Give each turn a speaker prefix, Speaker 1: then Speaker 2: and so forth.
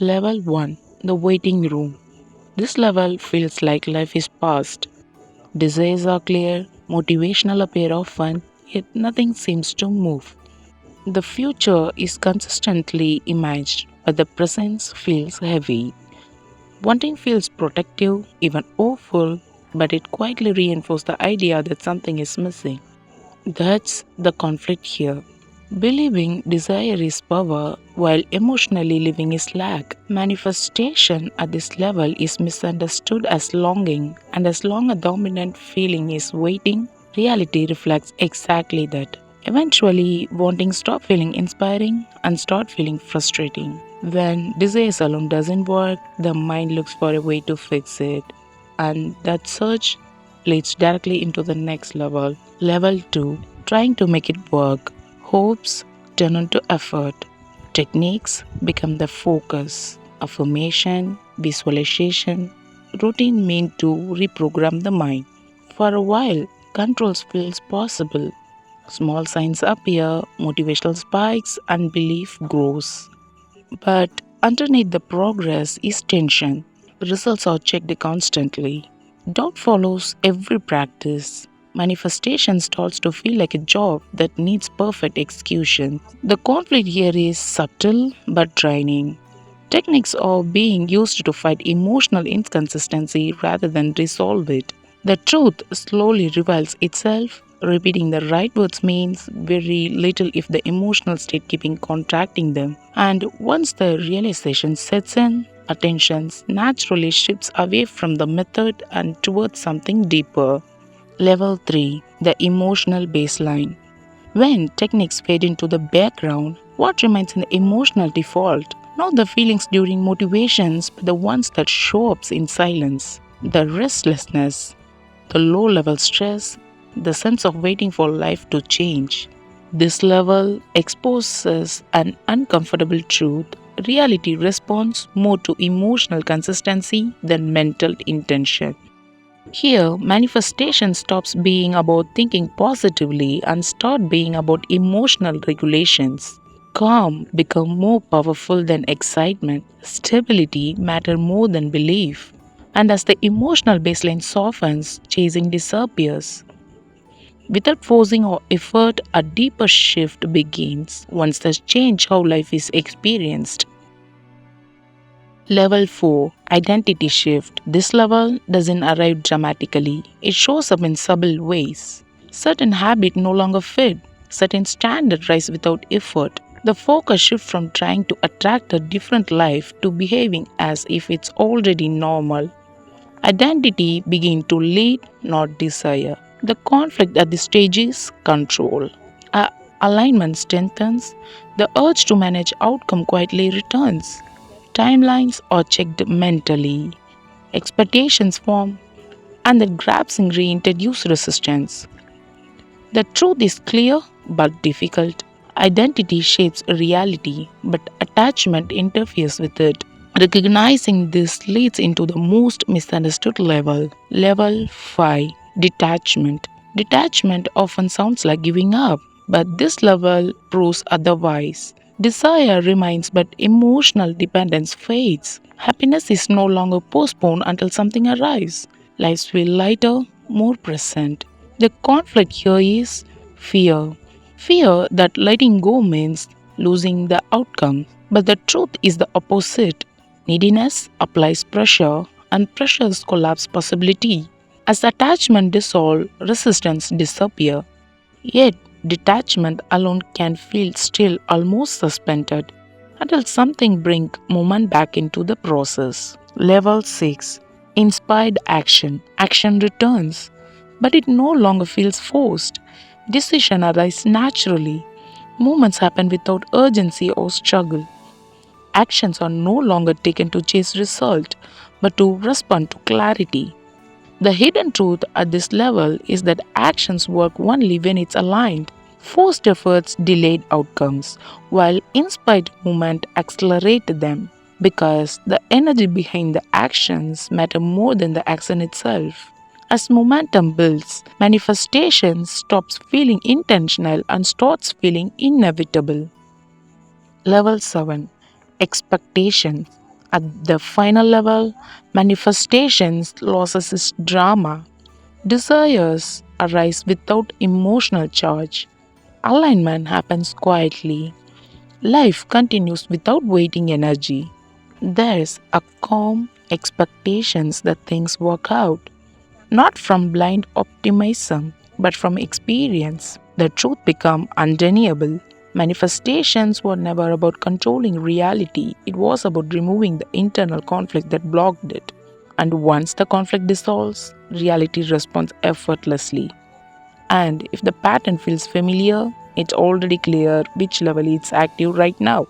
Speaker 1: Level 1, the waiting room. This level feels like life is past. Desires are clear, motivational appear often, yet nothing seems to move. The future is consistently imaged, but the present feels heavy. Wanting feels protective, even hopeful, but it quietly reinforces the idea that something is missing. That's the conflict here. Believing desire is power while emotionally living is lack. Manifestation at this level is misunderstood as longing, and as long a dominant feeling is waiting, reality reflects exactly that. Eventually, wanting stop feeling inspiring and start feeling frustrating. When desires alone doesn't work, the mind looks for a way to fix it. And that search leads directly into the next level. Level 2, trying to make it work. Hopes turn into effort. Techniques become the focus. Affirmation, visualization, routine mean to reprogram the mind. For a while, controls feels possible. Small signs appear, motivational spikes, and belief grows. But underneath the progress is tension. Results are checked constantly. Doubt follows every practice. Manifestation starts to feel like a job that needs perfect execution. The conflict here is subtle but draining. Techniques are being used to fight emotional inconsistency rather than resolve it. The truth slowly reveals itself. Repeating the right words means very little if the emotional state keeping contracting them. And once the realization sets in, attention naturally shifts away from the method and towards something deeper. Level 3, the emotional baseline. When techniques fade into the background, what remains in the emotional default? Not the feelings during motivations, but the ones that show up in silence. The restlessness, the low level stress, the sense of waiting for life to change. This level exposes an uncomfortable truth. Reality responds more to emotional consistency than mental intention. Here, manifestation stops being about thinking positively and start being about emotional regulations. Calm become more powerful than excitement. Stability matter more than belief. And as the emotional baseline softens, chasing disappears. Without forcing or effort, a deeper shift begins once there's change how life is experienced. Level 4, identity shift. This level doesn't arrive dramatically. It shows up in subtle ways. Certain habits no longer fit. Certain standards rise without effort. The focus shifts from trying to attract a different life to behaving as if it's already normal. Identity begins to lead, not desire. The conflict at this stage is control. A- Alignment strengthens, the urge to manage outcome quietly returns. Timelines are checked mentally. Expectations form, and the grasping reintroduce resistance. The truth is clear but difficult. Identity shapes reality, but attachment interferes with it. Recognizing this leads into the most misunderstood level, level 5, detachment. Detachment often sounds like giving up, but this level proves otherwise. Desire remains, but emotional dependence fades. Happiness is no longer postponed until something arrives. Lives feel lighter, more present. The conflict here is fear. Fear that letting go means losing the outcome. But the truth is the opposite. Neediness applies pressure, and pressures collapse possibility. As attachment dissolves, resistance disappears. Yet, detachment alone can feel still almost suspended until something brings movement back into the process. Level 6, inspired action. Action returns, but it no longer feels forced. Decision arise naturally. Movements happen without urgency or struggle. Actions are no longer taken to chase result, but to respond to clarity. The hidden truth at this level is that actions work only when it's aligned. Forced efforts delayed outcomes, while inspired movement accelerated them because the energy behind the actions matter more than the action itself. As momentum builds, manifestation stops feeling intentional and starts feeling inevitable. Level 7, expectations. At the final level, manifestations losses its drama. Desires arise without emotional charge. Alignment happens quietly. Life continues without waiting energy. There's a calm expectations that things work out, not from blind optimism, but from experience. The truth become undeniable. Manifestations were never about controlling reality, it was about removing the internal conflict that blocked it. And once the conflict dissolves, reality responds effortlessly. And if the pattern feels familiar, it's already clear which level it's active right now.